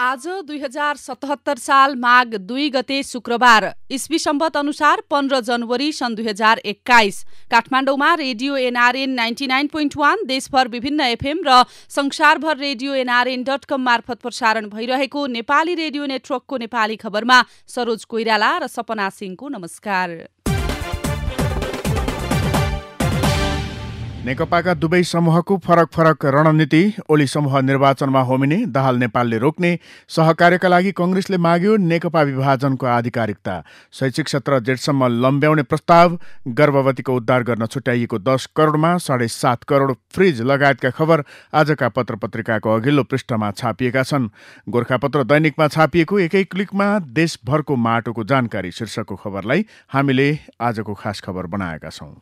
आज 2077 साल माघ 2 गते शुक्रबार इस्वी सम्वत अनुसार 15 जनवरी सन् 2021 काठमाडौँमा रेडियो एनआरएन 99.1 देशभर विभिन्न एफएम र संसारभर रेडियो nrn.com मार्फत प्रसारण भइरहेको नेपाली रेडियो नेटवर्कको नेपाली खबरमा सरोज कोइराला र सपना सिंहको नमस्कार। नेकपाका दुवै समूहको फरक फरक रणनीति, ओली समूह निर्वाचनमा होमिने, दाहाल नेपालले रोक्ने, सहकार्यका लागि कांग्रेसले माग्यो नेकपा विभाजनको आधिकारिकता, शैक्षिक सत्र जेठसम्म लम्ब्याउने प्रस्ताव, गर्भवतीको उद्धार गर्न छुट्याइएको 10 करोडमा 7.5 करोड फ्रिज लगायतका खबर आजका पत्रपत्रिकाको अघिल्लो पृष्ठमा छापिएका छन्। गोरखापत्र दैनिकमा छापिएको एकै क्लिकमा देशभरको माटोको जानकारी शीर्षकको खबरलाई हामीले आजको खास खबर बनाएका छौं।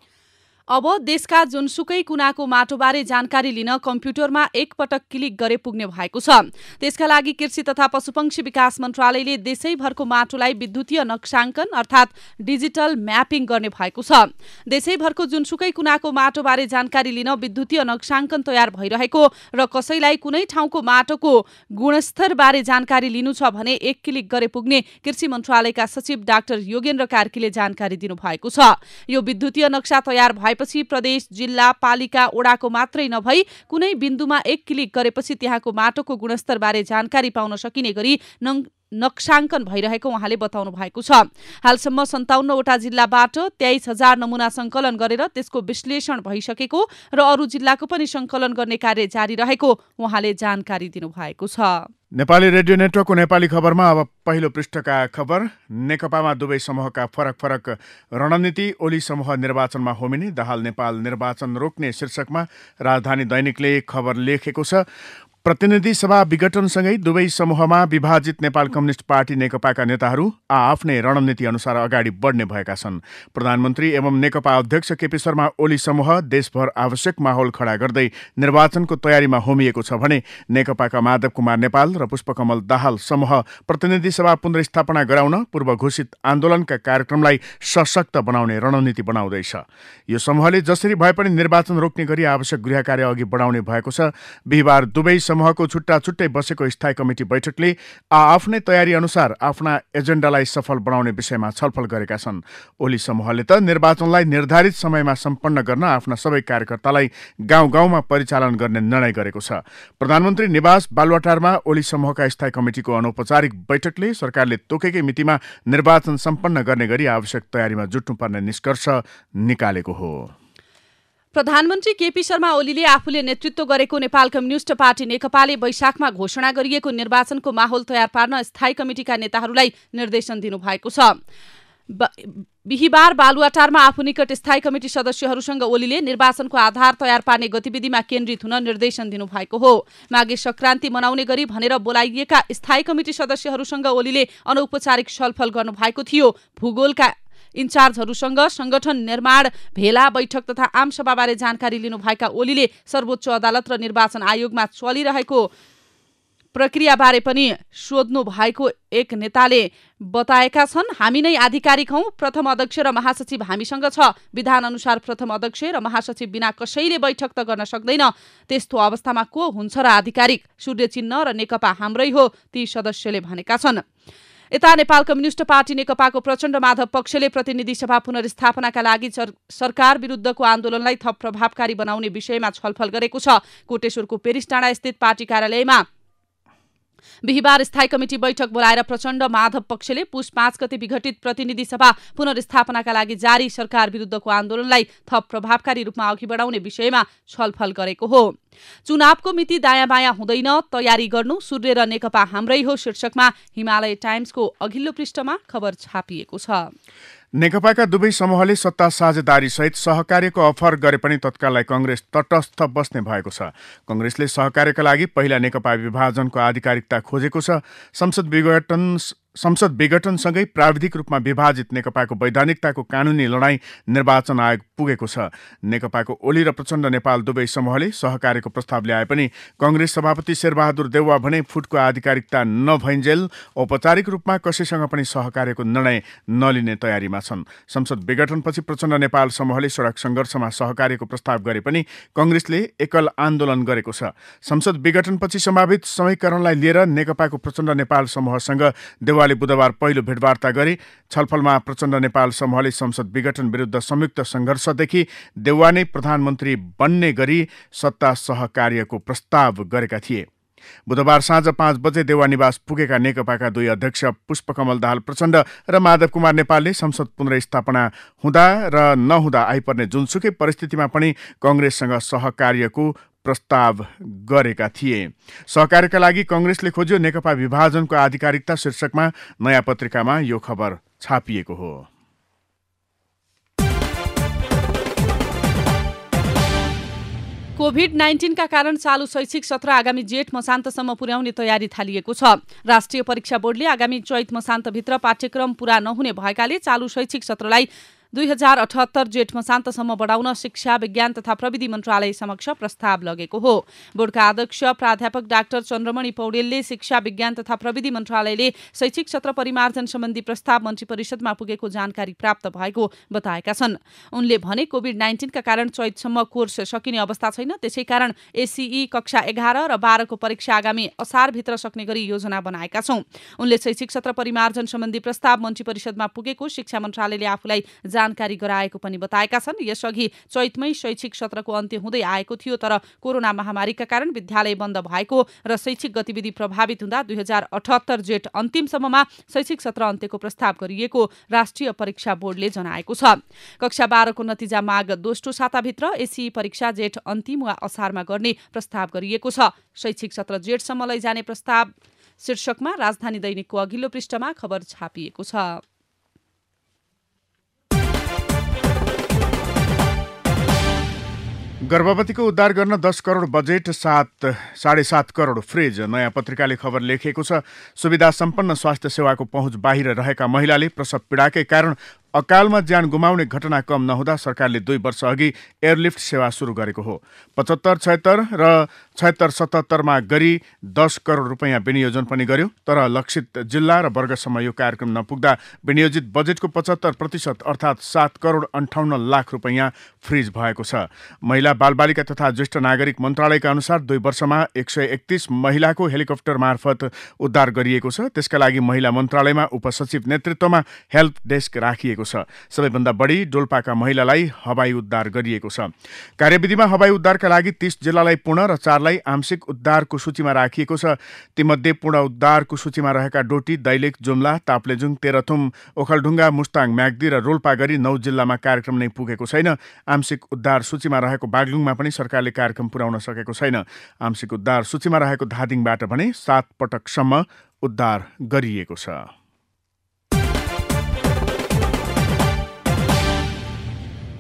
अब देशका जुनसुकै कुनाको माटोबारे जानकारी लिन कम्प्युटरमा एकपटक क्लिक गरे पुग्ने भएको छ। त्यसका लागि कृषि तथा पशुपक्षी विकास मन्त्रालयले देशैभरको माटोलाई विद्युतीय नक्साङ्कन अर्थात् डिजिटल म्यापिङ गर्ने भएको छ। देशैभरको जुनसुकै कुनाको माटोबारे जानकारी लिन विद्युतीय नक्साङ्कन तयार भइरहेको र कसैलाई कुनै ठाउँको माटोको गुणस्तरबारे जानकारी लिनु छ भने एक क्लिक गरे पुग्ने कृषि मन्त्रालयका सचिव डाक्टर योगेन्द्र कार्कीले जानकारी दिनुभएको छ। यो विद्युतीय नक्सा तयार पछि प्रदेश, जिल्ला, पालिका, ओडाको मात्रै नभई कुनै बिन्दुमा एक क्लिक गरेपछि त्यहाँको माटोको गुणस्तरबारे जानकारी पाउन सकिने गरी नक्साङ्कन भइरहेको उहाँले बताउनु भएको छ। हालसम्म 57वटा जिल्लाबाट 23,000 नमुना संकलन गरेर त्यसको विश्लेषण भइसकेको र अरू जिल्लाको पनि संकलन गर्ने कार्य जारी रहेको उहाँले जानकारी दिनुभएको छ। नेपाली रेडियो नेटवर्कको नेपाली खबरमा अब पहिलो पृष्ठका खबर। नेकपामा दुवै समूहका फरक फरक रणनीति, ओली समूह निर्वाचनमा होमिने, दाहाल नेपाल निर्वाचन रोक्ने शीर्षकमा राजधानी दैनिकले खबर लेखेको छ। प्रतिनिधि सभा विघटनसँगै दुवै समूहमा विभाजित नेपाल कम्युनिस्ट पार्टी नेकपाका नेताहरू आफ्नै रणनीति अनुसार अगाडि बढ्ने भएका छन्। प्रधानमन्त्री एवं नेकपा अध्यक्ष केपी शर्मा ओली समूह देशभर आवश्यक माहौल खडा गर्दै निर्वाचनको तयारीमा होमिएको छ भने नेकपाका माधव कुमार नेपाल र पुष्पकमल दाहाल समूह प्रतिनिधि सभा पुनर्स्थापना गराउन पूर्व घोषित आन्दोलनका कार्यक्रमलाई सशक्त बनाउने रणनीति बनाउँदैछ। यो समूहले जसरी भए पनि निर्वाचन रोक्ने गरी आवश्यक गृह कार्य अघि बढाउने भएको छ। बिहिबार दुवै समूहको छुट्टा छुट्टै बसेको स्थायी कमिटी बैठकले आफ्नै तयारी अनुसार आफ्ना एजेन्डालाई सफल बनाउने विषयमा छलफल गरेका छन्। ओली समूहले त निर्वाचनलाई निर्धारित समयमा सम्पन्न गर्न आफ्ना सबै कार्यकर्तालाई गाउँ गाउँमा परिचालन गर्ने निर्णय गरेको छ। प्रधानमन्त्री निवास बालुवाटारमा ओली समूहका स्थायी कमिटीको अनौपचारिक बैठकले सरकारले तोकेकै मितिमा निर्वाचन सम्पन्न गर्ने गरी आवश्यक तयारीमा जुट्नुपर्ने निष्कर्ष निकालेको हो। प्रधानमन्त्री केपी शर्मा ओलीले आफूले नेतृत्व गरेको नेपाल कम्युनिस्ट पार्टी नेकपाले वैशाखमा घोषणा गरिएको निर्वाचनको माहौल तयार पार्न स्थायी कमिटीका नेताहरूलाई निर्देशन दिनुभएको छ। बिहिबार बालुवाटारमा आफू निकट स्थायी कमिटी सदस्यहरूसँग ओलीले निर्वाचनको आधार तयार पार्ने गतिविधिमा केन्द्रित हुन निर्देशन दिनुभएको हो। माघे संक्रान्ति मनाउने गरी भनेर बोलाइएका स्थायी कमिटी सदस्यहरूसँग ओलीले अनौपचारिक छलफल गर्नुभएको थियो। भूगोलका इन्चार्जहरूसँग संगठन निर्माण, भेला, बैठक तथा आमसभाबारे जानकारी लिनुभएका ओलीले सर्वोच्च अदालत र निर्वाचन आयोगमा चलिरहेको प्रक्रियाबारे पनि सोध्नु भएको एक नेताले बताएका छन्। हामी नै आधिकारिक हौं, प्रथम अध्यक्ष र महासचिव हामीसँग छ। विधान अनुसार प्रथम अध्यक्ष र महासचिव बिना कसैले बैठक त गर्न सक्दैन। त्यस्तो अवस्थामा को हुन्छ र आधिकारिक? सूर्य चिन्ह र नेकपा हाम्रै हो, ती सदस्यले भनेका छन्। यता नेपाल कम्युनिस्ट पार्टी नेकपाको प्रचण्ड माधव पक्षले प्रतिनिधि सभा पुनर्स्थापनाका लागि सरकार विरुद्धको आन्दोलनलाई थप प्रभावकारी बनाउने विषयमा छलफल गरेको छ। कोटेश्वरको पेरिस डाँडा स्थित पार्टी कार्यालयमा बिहिबार स्थायी कमिटी बैठक बोलाएर प्रचण्ड माधव पक्षले पुस 5 गते विघटित प्रतिनिधि सभा पुनर्स्थापनाका लागि जारी सरकार विरुद्धको आन्दोलनलाई थप प्रभावकारी रूपमा अघि बढाउने विषयमा छलफल गरेको हो। चुनावको मिति दायाँ बायाँ हुँदैन, तयारी गर्नु, सूर्य र नेकपा हाम्रै हो शीर्षकमा हिमालय टाइम्सको अघिल्लो पृष्ठमा खबर छापिएको छ। नेकपाका दुवै समूहले सत्ता साझेदारी सहित सहकार्यको अफर गरे पनि तत्काललाई कांग्रेस तटस्थ बस्ने भएको छ। कांग्रेसले सहकार्यका लागि पहिला नेकपा विभाजनको आधिकारिकता खोजेको छ। संसद विघटनसँगै प्राविधिक रूपमा विभाजित नेकपाको वैधानिकताको कानूनी लडाईँ निर्वाचन आयोग पुगेको छ। नेकपाको ओली र प्रचण्ड नेपाल दुवै समूहले सहकार्यको प्रस्ताव ल्याए पनि कांग्रेस सभापति शेरबहादुर देउवा भने फुटको आधिकारिकता नभइन्जेल औपचारिक रूपमा कसैसँग पनि सहकार्यको निर्णय नलिने तयारीमा छन्। संसद विघटनपछि प्रचण्ड नेपाल समूहले सडक सङ्घर्षमा सहकार्यको प्रस्ताव गरे पनि कांग्रेसले एकल आन्दोलन गरेको छ। संसद विघटनपछि सम्भावित समयकरणलाई लिएर नेकपाको प्रचण्ड नेपाल समूहसँग देउवाले बुधबार पहिलो भेटवार्ता गरे। छलफलमा प्रचण्ड नेपाल समूहले संसद विघटन विरुद्ध संयुक्त सङ्घर्षदेखि देउवा नै प्रधानमन्त्री बन्ने गरी सत्ता सहकार्यको प्रस्ताव गरेका थिए। बुधबार साँझ 5 बजे देउवा निवास पुगेका नेकपाका दुई अध्यक्ष पुष्पकमल दाहाल प्रचण्ड र माधव कुमार नेपालले संसद पुनर्स्थापना हुँदा र नहुँदा आइपर्ने जुनसुकै परिस्थितिमा पनि कांग्रेससँग सहकार्यको प्रस्ताव गरेका थिए। सहकार्यका लागि कांग्रेसले खोज्यो नेकपा विभाजनको आधिकारिकता शीर्षकमा नयाँ पत्रिकामा यो खबर छापिएको हो। कोभिड-19 का कारण चालू शैक्षिक सत्र आगामी जेठ मसान्तसम्म पुर्याउने तयारी थालिएको छ। राष्ट्रिय परीक्षा बोर्डले आगामी चैत मसान्तभित्र पाठ्यक्रम पूरा नहुने भएकाले चालू शैक्षिक सत्रलाई 2078 जेठ मसान्तसम्म बढाउन शिक्षा विज्ञान तथा प्रविधि मन्त्रालय समक्ष प्रस्ताव लगेको हो। बोर्डका अध्यक्ष प्राध्यापक डाक्टर चन्द्रमणि पौडेलले शिक्षा विज्ञान तथा प्रविधि मन्त्रालयले शैक्षिक सत्र परिमार्जन सम्बन्धी प्रस्ताव मन्त्री परिषदमा पुगेको जानकारी प्राप्त भएको बताएका छन्। उनले भने कोभिड-19 का कारण चैतसम्म कोर्स सकिने अवस्था छैन, त्यसै कारण एससीई कक्षा 11 र 12 को परीक्षा आगामी असारभित्र सक्ने गरी योजना बनाएका छौं। उनले शैक्षिक सत्र परिमार्जन सम्बन्धी प्रस्ताव मन्त्री परिषदमा पुगेको शिक्षा मन्त्रालयले आफूलाई जानकारी गराएको पनि बताएका छन्। यसअघि चैतमै शैक्षिक सत्रको अन्त्य हुँदै आएको थियो, तर कोरोना महामारीका कारण विद्यालय बन्द भएको र शैक्षिक गतिविधि प्रभावित हुँदा 2078 जेठ अन्तिमसम्ममा शैक्षिक सत्र अन्त्यको प्रस्ताव गरिएको राष्ट्रिय परीक्षा बोर्डले जनाएको छ। कक्षा 12 को नतिजा माघ दोस्रो साताभित्र, एससीई परीक्षा जेठ अन्तिम वा असारमा गर्ने प्रस्ताव गरिएको छ। शैक्षिक सत्र जेठसम्म लैजाने प्रस्ताव शीर्षकमा राजधानी दैनिकको अघिल्लो पृष्ठमा खबर छापिएको छ। गर्भवतीको उद्धार गर्न 10 करोड बजेट, 7.5 करोड फ्रिज। नयाँ पत्रिकाले खबर लेखेको छ। सुविधा सम्पन्न स्वास्थ्य सेवाको पहुँच बाहिर रहेका महिलाले प्रसव पीडाकै कारण अकालमा ज्यान गुमाउने घटना कम नहुँदा सरकारले 2 वर्ष अघि एयरलिफ्ट सेवा सुरु गरेको हो। 75, 76 र 76, 77 मा गरी 10 करोड रुपैयाँ विनियोजन पनि गर्यो, तर लक्षित जिल्ला र वर्गसम्म यो कार्यक्रम नपुग्दा विनियोजित बजेटको 75% अर्थात् 7 करोड 58 लाख रुपैयाँ फ्रिज भएको छ। महिला बालबालिका तथा ज्येष्ठ नागरिक मन्त्रालयका अनुसार 2 वर्षमा 131 महिलाको हेलिकप्टर मार्फत उद्धार गरिएको छ। त्यसका लागि महिला मन्त्रालयमा उपसचिव नेतृत्वमा हेल्प डेस्क राखिएको छ। सबैभन्दा बढी डोल्पाका महिलालाई हवाई उद्धार गरिएको छ। कार्यविधिमा हवाई उद्धारका लागि 30 जिल्लालाई पूर्ण र 4लाई आंशिक उद्धारको सूचीमा राखिएको छ। तीमध्ये पूर्ण उद्धारको सूचीमा रहेका डोटी, दैलेख, जुम्ला, ताप्लेजुङ, तेह्रथुम, ओखलढुङ्गा, मुस्ताङ, म्याग्दी र रोल्पा गरी 9 जिल्लामा कार्यक्रम नै पुगेको छैन। आंशिक उद्धार सूचीमा रहेको बागलुङमा पनि सरकारले कार्यक्रम पुर्याउन सकेको छैन। आंशिक उद्धार सूचीमा रहेको धादिङबाट भने 7 पटकसम्म उद्धार गरिएको छ।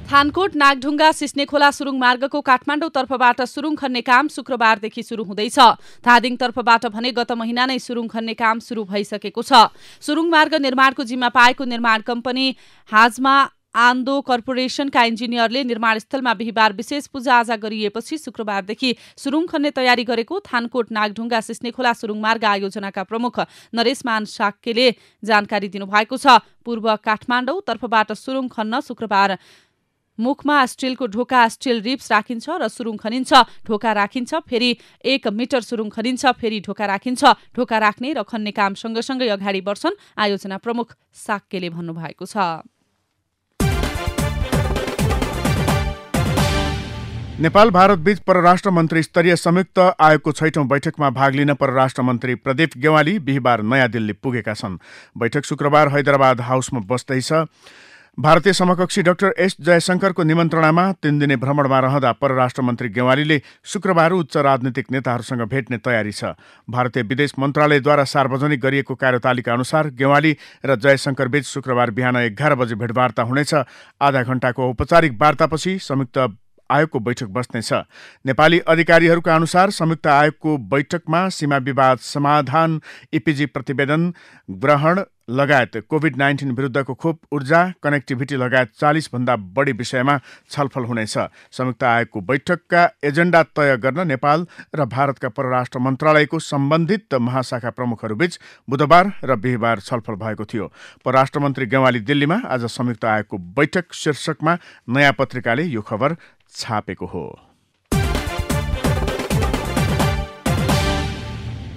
थानकोट नागढुङ्गा सिस्नेखोला सुरुङ मार्गको काठमाडौँ तर्फबाट सुरुङ खन्ने काम शुक्रबारदेखि सुरु हुँदैछ। धादिङ तर्फबाट भने गत महिना नै सुरुङ खन्ने काम सुरु भइसकेको छ। सुरुङ मार्ग निर्माणको जिम्मा पाएको निर्माण कम्पनी हाजमा आन्दो कर्पोरेसनका इन्जिनियरले निर्माणस्थलमा बिहिबार विशेष पूजाआजा गरिएपछि शुक्रबारदेखि सुरुङ खन्ने तयारी गरेको थानकोट नागढुङ्गा सिस्नेखोला सुरुङ मार्ग आयोजनाका प्रमुख नरेशमान साक्यले जानकारी दिनुभएको छ। पूर्व काठमाडौँ तर्फबाट सुरुङ खन्न शुक्रबार मुखमा स्टिलको ढोका स्टिल रिप्स राखिन्छ र सुरुङ खनिन्छ। ढोका राखिन्छ, फेरि 1 मिटर सुरुङ खनिन्छ, फेरि ढोका राखिन्छ। ढोका राख्ने र खन्ने काम सँगसँगै अगाडि बढ्छन्, आयोजना प्रमुख साक्यले भन्नुभएको छ। नेपाल भारत बीच परराष्ट्र मन्त्री स्तरीय संयुक्त आयोगको 6औं बैठकमा भाग लिन परराष्ट्र मन्त्री प्रदीप गेवाली बिहिबार नयाँ दिल्ली पुगेका छन्। बैठक शुक्रबार हैदराबाद हाउसमा बस्दैछ। भारतीय समकक्षी डाक्टर एस जयशंकरको निमन्त्रणामा 3 दिने भ्रमणमा रहँदा परराष्ट्र मन्त्री गेवालीले शुक्रबार उच्च राजनीतिक नेताहरूसँग भेट्ने तयारी छ। भारतीय विदेश मन्त्रालयद्वारा सार्वजनिक गरिएको कार्यतालिका अनुसार गेवाली र जयशंकर बीच शुक्रबार बिहान 11 बजे भेटवार्ता हुनेछ। आधा घण्टाको औपचारिक वार्तापछि संयुक्त आयोगको बैठक बस्नेछ। नेपाली अधिकारीहरूका अनुसार संयुक्त आयोगको बैठकमा सीमा विवाद समाधान, इपिजी प्रतिवेदन ग्रहण, लगायत कोभिड-19 विरुद्धको खोप, ऊर्जा, कनेक्टिभिटी लगायत 40 भन्दा बढी विषयमा छलफल हुनेछ। संयुक्त आयोगको बैठकका एजेन्डा तय गर्न नेपाल र भारतका परराष्ट्र मन्त्रालयको सम्बन्धित महाशाखा प्रमुखहरूबीच बुधबार र बिहिबार छलफल भएको थियो। परराष्ट्र मन्त्री गेवाली दिल्लीमा आज संयुक्त आयोगको बैठक शीर्षकमा नयाँ पत्रिकाले यो खबर छापेको हो।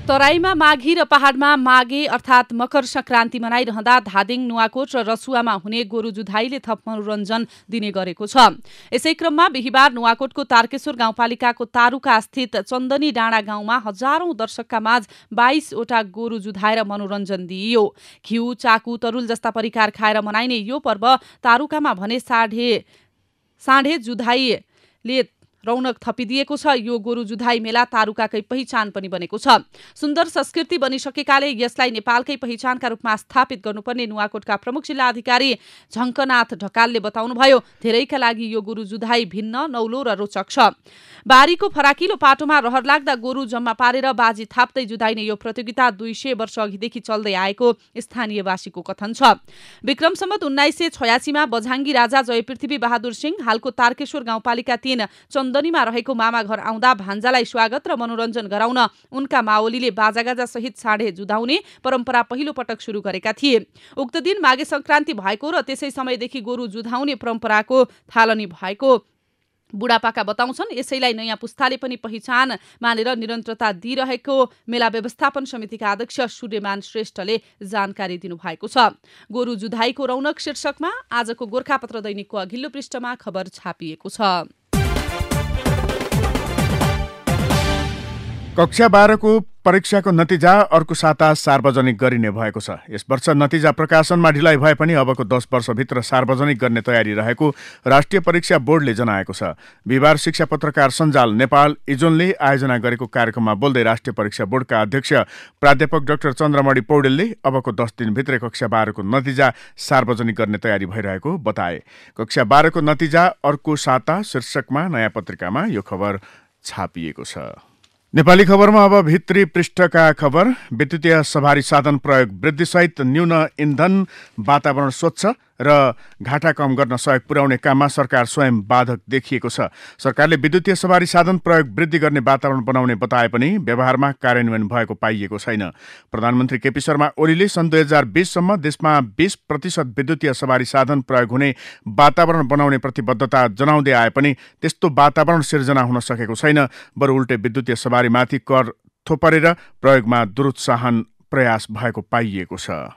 तराईमा माघी र पहाडमा माघे अर्थात् मकर संक्रान्ति मनाइरहँदा धादिङ, नुवाकोट र रसुवामा हुने गोरु जुधाइले थप मनोरञ्जन दिने गरेको छ। यसै क्रममा बिहिबार नुवाकोटको तारकेश्वर गाउँपालिकाको तारुका स्थित चन्दनी डाँडा गाउँमा हजारौं दर्शकका माझ 22 वटा गोरु जुधाएर मनोरञ्जन दिइयो। घिउ, चाकु, तरुल जस्ता परिकार खाएर मनाइने यो पर्व तारुकामा भने साँढे जुधाइले रौनक थपिदिएको छ। यो गोरु जुधाई मेला तारुकाकै पहिचान पनि बनेको छ। सुन्दर संस्कृति बनिसकेकाले यसलाई नेपालकै पहिचानका रूपमा स्थापित गर्नुपर्ने नुवाकोटका प्रमुख जिल्ला अधिकारी झङ्कनाथ ढकालले बताउनुभयो। धेरैका लागि यो गोरु जुधाई भिन्न, नौलो र रोचक छ। बारीको फराकिलो पाटोमा रहर लाग्दा गोरु जम्मा पारेर बाजी थाप्दै जुधाइने यो प्रतियोगिता 200 वर्ष अघिदेखि चल्दै आएको स्थानीयवासीको कथन छ। विक्रम सम्वत 1986 मा बझाङ्गी राजा जयपृथ्वी बहादुर सिंह हालको तारकेश्वर गाउँपालिका 3 चन्दनीमा रहेको मामा घर आउँदा भान्जालाई स्वागत र मनोरञ्जन गराउन उनका माओलीले बाजागाजा सहित साँढे जुधाउने परम्परा पहिलो पटक सुरु गरेका थिए। उक्त दिन माघे संक्रान्ति भएको र त्यसै समयदेखि गोरु जुधाउने परम्पराको थालनी भएको बुढापाका बताउँछन्। यसैलाई नयाँ पुस्ताले पनि पहिचान मानेर निरन्तरता दिइरहेको मेला व्यवस्थापन समितिका अध्यक्ष सूर्यमान श्रेष्ठले जानकारी दिनुभएको छ। गोरु जुधाईको रौनक शीर्षकमा आजको गोरखापत्र दैनिकको अघिल्लो पृष्ठमा खबर छापिएको छ। कक्षा 12 को परीक्षाको नतिजा अर्को साता सार्वजनिक गरिने भएको छ। यस वर्ष नतिजा प्रकाशनमा ढिलाइ भए पनि अबको 10 वर्षभित्र सार्वजनिक गर्ने तयारी रहेको राष्ट्रिय परीक्षा बोर्डले जनाएको छ। बिहिबार शिक्षा पत्रकार सञ्जाल नेपाल इजोनले आयोजना गरेको कार्यक्रममा बोल्दै राष्ट्रिय परीक्षा बोर्डका अध्यक्ष प्राध्यापक डाक्टर चन्द्रमणि पौडेलले अबको 10 दिनभित्रै कक्षा 12 को नतिजा सार्वजनिक गर्ने तयारी भइरहेको बताए। कक्षा 12 को नतिजा अर्को साता शीर्षकमा नयाँ पत्रिकामा यो खबर छापिएको छ। नेपाली खबरमा अब भित्री पृष्ठका खबर। विद्युतीय सवारी साधन प्रयोग वृद्धिसहित न्यून इन्धन वातावरण स्वच्छ र घाटा कम गर्न सहयोग पुर्याउने काममा सरकार स्वयं बाधक देखिएको छ। सरकारले विद्युतीय सवारी साधन प्रयोग वृद्धि गर्ने वातावरण बनाउने बताए पनि व्यवहारमा कार्यान्वयन भएको पाइएको छैन। प्रधानमन्त्री केपी शर्मा ओलीले सन् 2020 सम्म देशमा 20% विद्युतीय सवारी साधन प्रयोग हुने वातावरण बनाउने प्रतिबद्धता जनाउँदै आए पनि त्यस्तो वातावरण सिर्जना हुन सकेको छैन। बरु उल्टे विद्युतीय सवारीमाथि कर थोपरेर प्रयोगमा दुरुत्साहन प्रयास भएको पाइएको छ।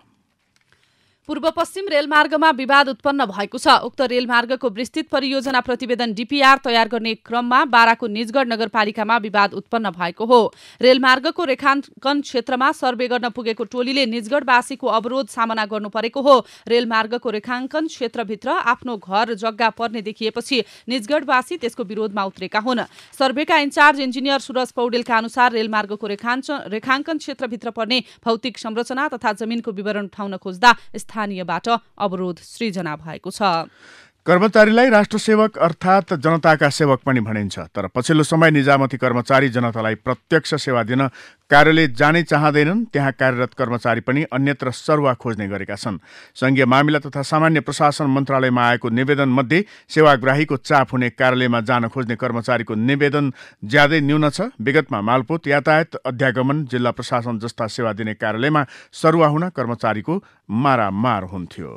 पूर्व पश्चिम रेलमार्गमा विवाद उत्पन्न भएको छ। उक्त रेलमार्गको विस्तृत परियोजना प्रतिवेदन डीपीआर तयार गर्ने क्रममा बाराको निजगढ नगरपालिकामा विवाद उत्पन्न भएको हो। रेलमार्गको रेखाङ्कन क्षेत्रमा सर्वे गर्न पुगेको टोलीले निजगढवासीको अवरोध सामना गर्नु परेको हो। रेलमार्गको रेखाङ्कन क्षेत्रभित्र आफ्नो घर जग्गा पर्ने देखिएपछि निजगढवासी त्यसको विरोधमा उत्रेका हुन्। सर्वेका इन्चार्ज इन्जिनियर सुरज पौडेलका अनुसार रेलमार्गको रेखाङ्कन क्षेत्रभित्र पर्ने भौतिक संरचना तथा जमिनको विवरण उठाउन खोज्दा स्थानीयबाट अवरोध सृजना भएको छ। कर्मचारीलाई राष्ट्रसेवक अर्थात् जनताका सेवक पनि भनिन्छ। तर पछिल्लो समय निजामती कर्मचारी जनतालाई प्रत्यक्ष सेवा दिन कार्यालय जानै चाहँदैनन्। त्यहाँ कार्यरत कर्मचारी पनि अन्यत्र सरुवा खोज्ने गरेका छन्। संघीय मामिला तथा सामान्य प्रशासन मन्त्रालयमा आएको निवेदन मध्ये सेवाग्राहीको चाप हुने कार्यालयमा जान खोज्ने कर्मचारीको निवेदन ज्यादै न्यून छ। विगतमा मालपोत, यातायात, अध्यागमन, जिल्ला प्रशासन जस्ता सेवा दिने कार्यालयमा सरुवा हुन कर्मचारीको मारामार हुन्थ्यो।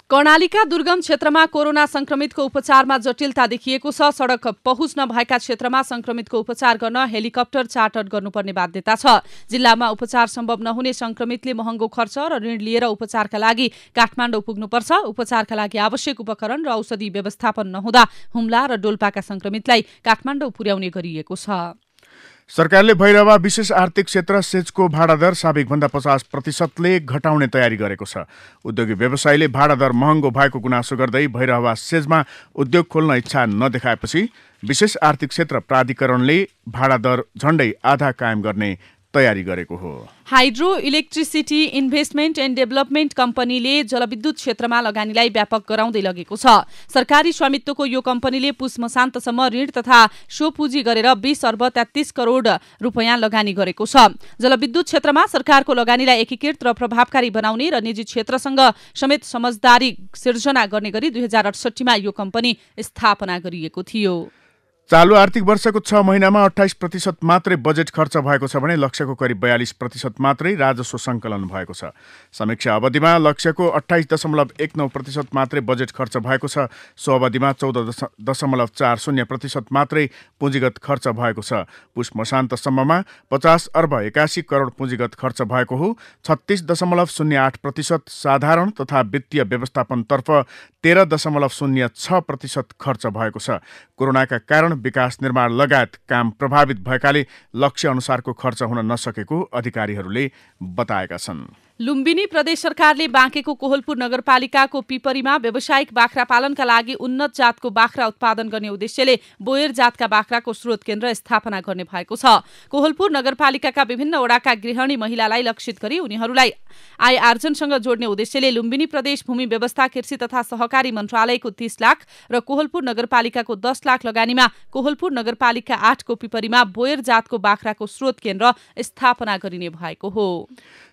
कर्णालीका दुर्गम क्षेत्रमा कोरोना संक्रमितको उपचारमा जटिलता देखिएको छ। सडक पहुँच नभएका क्षेत्रमा संक्रमितको उपचार गर्न हेलिकप्टर चार्टर गर्नुपर्ने बाध्यता छ। जिल्लामा उपचार सम्भव नहुने संक्रमितले महँगो खर्च र ऋण लिएर उपचारका लागि काठमाडौँ पुग्नुपर्छ। उपचारका लागि आवश्यक उपकरण र औषधि व्यवस्थापन नहुँदा हुम्ला र डोल्पाका संक्रमितलाई काठमाडौँ पुर्याउने गरिएको छ। सरकारले भैरहवा विशेष आर्थिक क्षेत्र सेजको भाडा दर साबिकभन्दा 50% घटाउने तयारी गरेको छ। उद्योगी व्यवसायीले भाडा दर महँगो भएको गुनासो गर्दै भैरहवा सेजमा उद्योग खोल्न इच्छा नदेखाएपछि विशेष आर्थिक क्षेत्र प्राधिकरणले भाडा दर झण्डै आधा कायम गर्ने तयारी गरेको हो। Hydro electricity investment and development कम्पनीले जलविद्युत क्षेत्रमा लगानीलाई व्यापक गराउँदै लगेको छ। सरकारी स्वामित्वको यो कम्पनीले पुस मसान्तसम्म ऋण तथा सो पुँजी गरेर 20 अर्ब 33 करोड रुपैयाँ लगानी गरेको छ। जलविद्युत क्षेत्रमा सरकारको लगानीलाई एकीकृत र प्रभावकारी बनाउने र निजी क्षेत्रसँग समेत समझदारी सिर्जना गर्ने गरी 2068 मा यो कम्पनी स्थापना गरिएको थियो। चालु आर्थिक वर्षको 6 महिनामा 28% मात्रै बजेट खर्च भएको छ भने लक्ष्यको करिब 42% मात्रै राजस्व सङ्कलन भएको छ। समीक्षा अवधिमा लक्ष्यको 28.19% मात्रै बजेट खर्च भएको छ। सो अवधिमा 14.40% मात्रै पुँजीगत खर्च भएको छ। पुस मसान्तसम्ममा 50 अर्ब 81 करोड पुँजीगत खर्च भएको हो। 36.08% साधारण तथा वित्तीय व्यवस्थापनतर्फ 13.06% खर्च भएको छ। कोरोनाका कारण विकास निर्माण लगायत काम प्रभावित भएकाले लक्ष्य अनुसारको खर्च हुन नसकेको अधिकारीहरूले बताएका छन्। लुम्बिनी प्रदेश सरकारले बाँकेको कोहलपुर नगरपालिकाको पिपरीमा व्यावसायिक बाख्रा पालनका लागि उन्नत जातको बाख्रा उत्पादन गर्ने उद्देश्यले बोयर जातका बाख्राको स्रोत केन्द्र स्थापना गर्ने भएको छ। कोहलपुर नगरपालिकाका विभिन्न वडाका गृहिणी महिलालाई लक्षित गरी उनीहरूलाई आय आर्जनसँग जोड्ने उद्देश्यले लुम्बिनी प्रदेश भूमि व्यवस्था कृषि तथा सहकारी मन्त्रालयको 30 लाख र कोहलपुर नगरपालिकाको 10 लाख लगानीमा कोहलपुर नगरपालिका 8 को पिपरीमा बोयर जातको बाख्राको स्रोत केन्द्र स्थापना गरिने भएको हो।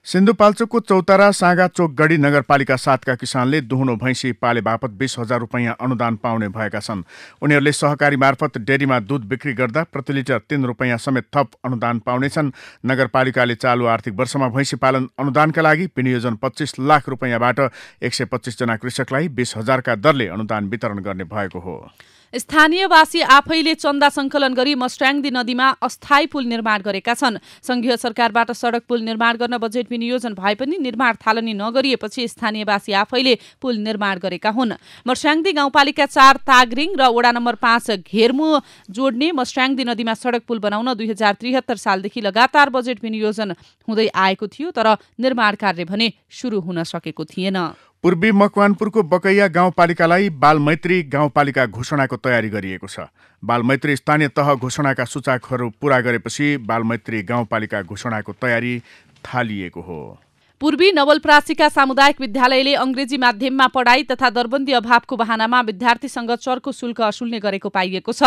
सिन्धुपाल्चोकको चौतारा साँगाचोक गढी नगरपालिका 7 का किसानले दुहुनो भैँसी पाले बापत 20,000 रुपैयाँ अनुदान पाउने भएका छन्। उनीहरूले सहकारी मार्फत डेरीमा दूध बिक्री गर्दा प्रति लिटर 3 रुपैयाँ समेत थप अनुदान पाउनेछन्। नगरपालिकाले चालु आर्थिक वर्षमा भैँसी पालन अनुदानका लागि विनियोजन 25 लाख रुपैयाँबाट 125 जना कृषकलाई 20,000 का दरले अनुदान वितरण गर्ने भएको हो। स्थानीयवासी आफैले चन्दा सङ्कलन गरी मस्ट्याङदी नदीमा अस्थायी पुल निर्माण गरेका छन्। संघीय सरकारबाट सडक पुल निर्माण गर्न बजेट विनियोजन भए पनि निर्माण थालनी नगरिएपछि स्थानीयवासी आफैले पुल निर्माण गरेका हुन्। मस्ट्याङदी गाउँपालिका 4 तागरिङ र वडा नम्बर 5 घेरमु जोड्ने मस्ट्याङदी नदीमा सडक पुल बनाउन 2073 सालदेखि लगातार बजेट विनियोजन हुँदै आएको थियो, तर निर्माण कार्य भने सुरु हुन सकेको थिएन। पूर्वी मकवानपुरको बकैया गाउँपालिकालाई बालमैत्री गाउँपालिका घोषणाको तयारी गरिएको छ। बालमैत्री स्थानीय तह घोषणाका सूचकहरू पूरा गरेपछि बालमैत्री गाउँपालिका घोषणाको तयारी थालिएको हो। पूर्वी नवलप्रासीका सामुदायिक विद्यालयले अंग्रेजी माध्यममा पढाइ तथा दरबन्दी अभावको बहानामा विद्यार्थीसँग चर्को शुल्क असुल्ने गरेको पाइएको छ।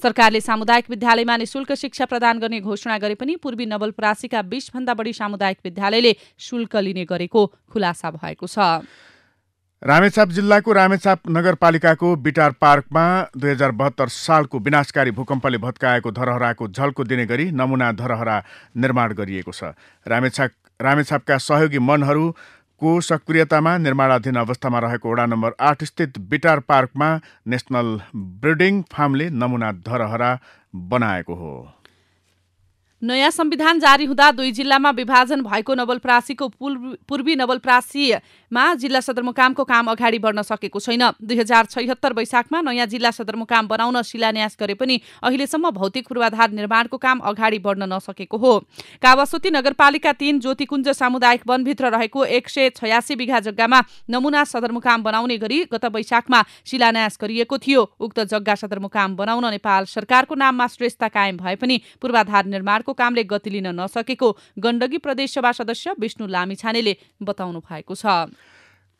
सरकारले सामुदायिक विद्यालयमा निशुल्क शिक्षा प्रदान गर्ने घोषणा गरे पनि पूर्वी नवलप्रासीका 20 भन्दा बढी सामुदायिक विद्यालयले शुल्क लिने गरेको खुलासा भएको छ। रामेछाप जिल्लाको रामेछाप नगरपालिकाको बिटार पार्कमा 2072 सालको विनाशकारी भूकम्पले भत्काएको धरहराको झल्को दिने गरी नमुना धरहरा निर्माण गरिएको छ। रामेछापका सहयोगी मनहरूको सक्रियतामा निर्माणाधीन अवस्थामा रहेको वडा नम्बर 8 स्थित बिटार पार्कमा नेशनल ब्रिडिङ फार्मले नमुना धरहरा बनाएको हो। नयाँ संविधान जारी हुँदा 2 जिल्लामा विभाजन भएको नवलप्रासीको पूर्वी नवलप्रासीमा जिल्ला सदरमुकामको काम अगाडि बढ्न सकेको छैन। 2076 वैशाखमा नयाँ जिल्ला सदरमुकाम बनाउन शिलान्यास गरे पनि अहिलेसम्म भौतिक पूर्वाधार निर्माणको काम अगाडि बढ्न नसकेको हो। कावासोती नगरपालिका 3 ज्योतिकुञ्ज सामुदायिक वनभित्र रहेको 186 बिघा जग्गामा नमुना सदरमुकाम बनाउने गरी गत वैशाखमा शिलान्यास गरिएको थियो। उक्त जग्गा सदरमुकाम बनाउन नेपाल सरकारको नाममा श्रेष्ठता कायम भए पनि पूर्वाधार निर्माणको कामले गति लिन नसकेको गण्डकी प्रदेश सभा सदस्य विष्णु लामिछानेले बताउनु भएको छ।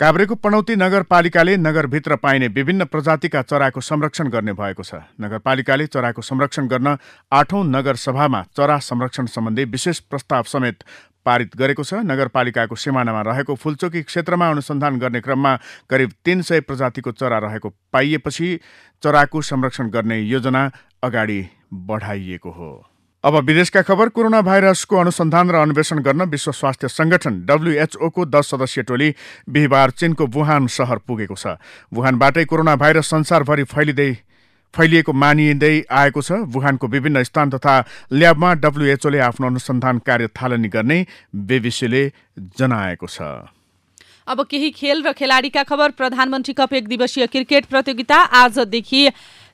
काभ्रेको पनौती नगरपालिकाले नगरभित्र पाइने विभिन्न प्रजातिका चराको संरक्षण गर्ने भएको छ। नगरपालिकाले चराको संरक्षण गर्न 8औं नगरसभामा चरा संरक्षण सम्बन्धी विशेष प्रस्ताव समेत पारित गरेको छ। नगरपालिकाको सिमानामा रहेको फुलचोकी क्षेत्रमा अनुसन्धान गर्ने क्रममा करिब 300 प्रजातिको चरा रहेको पाइएपछि चराको संरक्षण गर्ने योजना अगाडि बढाइएको हो। अब विदेशका खबर। कोरोना भाइरसको अनुसन्धान र अन्वेषण गर्न विश्व स्वास्थ्य संगठन WHO को 10 सदस्यीय टोली बिहिबार चीनको वुहान शहर पुगेको छ। वुहानबाटै कोरोना भाइरस संसारभरि फैलिएको मानिँदै आएको छ। वुहानको विभिन्न स्थान तथा ल्याबमा WHO ले आफ्नो अनुसन्धान कार्य थालनी गर्ने बीबीसीले जनाएको छ। अब केही खेल र खेलाडीका खबर। प्रधानमन्त्री कप 1 दिवसीय क्रिकेट प्रतियोगिता आजदेखि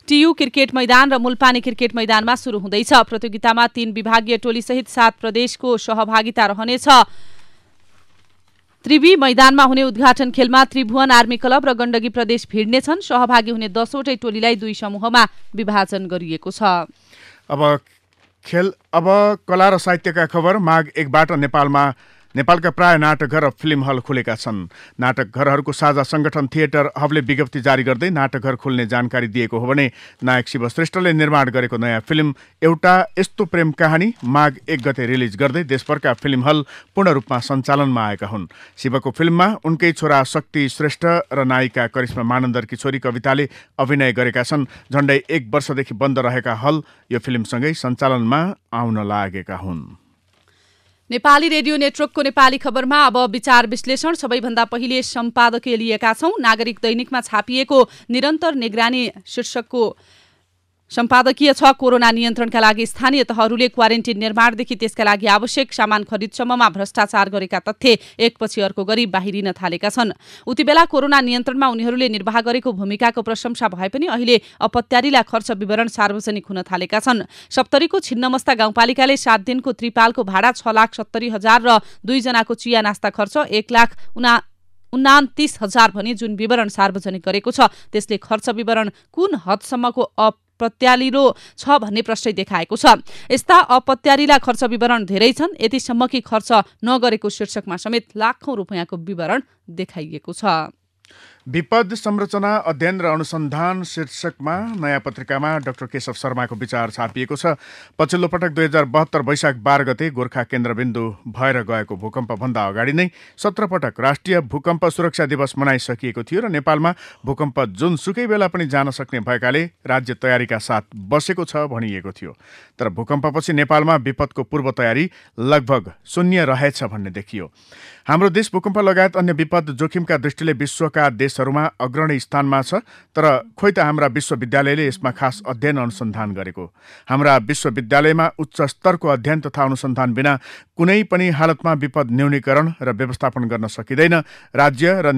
टियु क्रिकेट मैदान र मुलपानी क्रिकेट मैदानमा सुरु हुँदैछ। प्रतियोगितामा 3 विभागीय टोली सहित 7 प्रदेशको सहभागिता रहनेछ। त्रिवी मैदानमा हुने उद्घाटन खेलमा त्रिभुवन आर्मी क्लब र गण्डकी प्रदेश भिड्नेछन्। सहभागी हुने 10 वटै टोलीलाई 2 समूहमा विभाजन गरिएको छ। अब खेल अब कला र साहित्यका खबर। माघ 1बाट नेपालका प्राय नाटकघर र फिल्म हल खुलेका छन्। नाटकघरहरूको साझा संगठन थिएटर हबले विज्ञप्ति जारी गर्दै नाटकघर खुल्ने जानकारी दिएको हो भने नायक शिव श्रेष्ठले निर्माण गरेको नयाँ फिल्म एउटा यस्तो प्रेम कहानी माघ 1 गते रिलिज गर्दै देशभरका फिल्म हल पूर्ण रूपमा सञ्चालनमा आएका हुन्। शिवको फिल्ममा उनकै छोरा शक्ति श्रेष्ठ र नायिका करिश्मा मानन्दरकी छोरी कविताले अभिनय गरेका छन्। झण्डै 1 वर्षदेखि बन्द रहेका हल यो फिल्मसँगै सञ्चालनमा आउन लागेका हुन्। नेपाली रेडियो नेटवर्कको नेपाली खबरमा अब विचार विश्लेषण। सबैभन्दा पहिले सम्पादकीय लिएका छौं। नागरिक दैनिकमा छापिएको निरन्तर निगरानी शीर्षकको सम्पादकीय छ। कोरोना नियन्त्रणका लागि स्थानीय तहहरूले क्वारेन्टिन निर्माणदेखि त्यसका लागि आवश्यक सामान खरिदसम्ममा भ्रष्टाचार गरेका तथ्य एकपछि अर्को गरी बाहिरिन थालेका छन्। उतिबेला कोरोना नियन्त्रणमा उनीहरूले निर्वाह गरेको भूमिकाको प्रशंसा भए पनि अहिले अपत्यारिला खर्च विवरण सार्वजनिक हुन थालेका छन्। सप्तरीको छिन्नमस्ता गाउँपालिकाले 7 दिनको त्रिपालको भाडा 6,70,000 र 2 जनाको चिया नास्ता खर्च 1,29,000 भनी जुन विवरण सार्वजनिक गरेको छ त्यसले खर्च विवरण कुन हदसम्मको प्रत्यालिलो छ भन्ने प्रश्न देखाएको छ। यस्ता अपत्यारिला खर्च विवरण धेरै छन्। यतिसम्म कि खर्च नगरेको शीर्षकमा समेत लाखौं रुपैयाँको विवरण देखाइएको छ। विपद संरचना अध्ययन र अनुसन्धान शीर्षकमा नयाँ पत्रिकामा डाक्टर केशव शर्माको विचार छापिएको छ। पछिल्लो पटक 2072 वैशाख 12 गते गोर्खा केन्द्रबिन्दु भएर गएको भूकम्पभन्दा अगाडि नै 17 पटक राष्ट्रिय भूकम्प सुरक्षा दिवस मनाइसकिएको थियो र नेपालमा भूकम्प जुनसुकै बेला पनि जान सक्ने भएकाले राज्य तयारीका साथ बसेको छ भनिएको थियो। तर भूकम्पपछि नेपालमा विपदको पूर्व तयारी लगभग शून्य रहेछ भन्ने देखियो। हाम्रो देश भूकम्प लगायत अन्य विपद जोखिमका दृष्टिले विश्वका देशहरूमा अग्रणी स्थानमा छ। तर खोइ त हाम्रा विश्वविद्यालयले यसमा खास अध्ययन अनुसन्धान गरेको। हाम्रा विश्वविद्यालयमा उच्च स्तरको अध्ययन तथा अनुसन्धान बिना कुनै पनि हालतमा विपद न्यूनीकरण र व्यवस्थापन गर्न सकिँदैन। राज्य र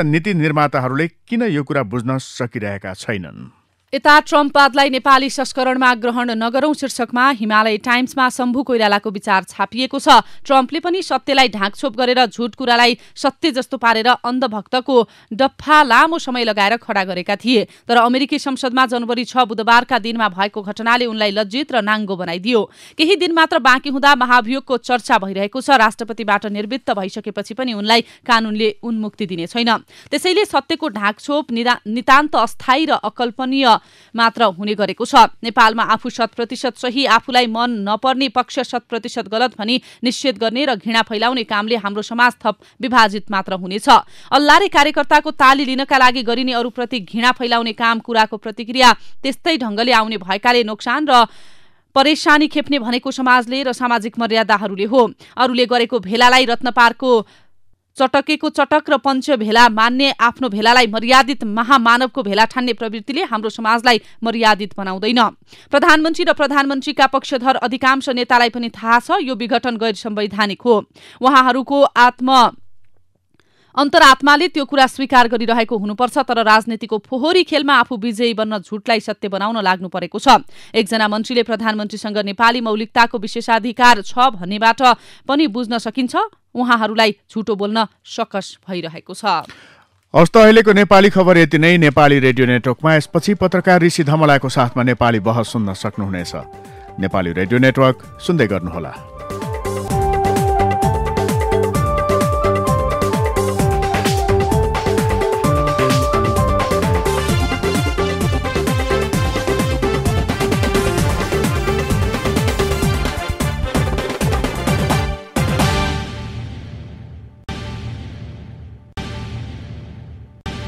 नीति निर्माताहरूले किन यो कुरा बुझ्न सकिरहेका छैनन्? यता ट्रम्पवादलाई नेपाली संस्करणमा ग्रहण नगरौं शीर्षकमा हिमालय टाइम्समा शम्भु कोइरालाको विचार छापिएको छ। ट्रम्पले पनि सत्यलाई ढाकछोप गरेर झुट कुरालाई सत्य जस्तो पारेर अन्धभक्तको डफ्फा लामो समय लगाएर खडा गरेका थिए। तर अमेरिकी संसदमा जनवरी 6 बुधबारका दिनमा भएको घटनाले उनलाई लज्जित र नाङ्गो बनाइदियो। केही दिन मात्र बाँकी हुँदा महाभियोगको चर्चा भइरहेको छ। राष्ट्रपतिबाट निर्वृत्त भइसकेपछि पनि उनलाई कानूनले उन्मुक्ति दिने छैन। त्यसैले सत्यको ढाकछोप नितान्त अस्थायी र अकल्पनीय मात्र हुने गरेको छ। नेपालमा आफू 100% सही, आफूलाई मन नपर्ने पक्ष 100% गलत भनी निषेध गर्ने र घृणा फैलाउने कामले हाम्रो समाज थप विभाजित मात्र हुनेछ। अल्लारे कार्यकर्ताको ताली लिनका लागि गरिने अरूप्रति घृणा फैलाउने काम कुराको प्रतिक्रिया त्यस्तै ढङ्गले आउने भएकाले नोक्सान र परेशानी खेप्ने भनेको समाजले र सामाजिक मर्यादाहरूले हो। अरूले गरेको भेलालाई रत्नपारको चटकेको चटक र पञ्च भेला मान्ने, आफ्नो भेलालाई मर्यादित महामानवको भेला ठान्ने प्रवृत्तिले हाम्रो समाजलाई मर्यादित बनाउँदैन। प्रधानमन्त्री र प्रधानमन्त्रीका पक्षधर अधिकांश नेतालाई पनि थाहा छ यो विघटन गैर संवैधानिक हो। उहाँहरूको अन्तरात्माले त्यो कुरा स्वीकार गरिरहेको हुनुपर्छ। तर राजनीतिको फोहोरी खेलमा आफू विजयी बन्न झुटलाई सत्य बनाउन लाग्नु परेको छ। एकजना मन्त्रीले प्रधानमन्त्रीसँग नेपाली मौलिकताको विशेषाधिकार छ भन्नेबाट पनि बुझ्न सकिन्छ उहाँहरूलाई झुटो बोल्न सकस भइरहेको छ। हस्त अहिलेको नेपाली खबर यति नै। नेपाली रेडियो नेटवर्कमा यसपछि पत्रकार ऋषि धमलाको साथमा नेपाली बहस सुन्न सक्नुहुनेछ। नेपाली रेडियो नेटवर्क सुन्दै गर्नुहोला।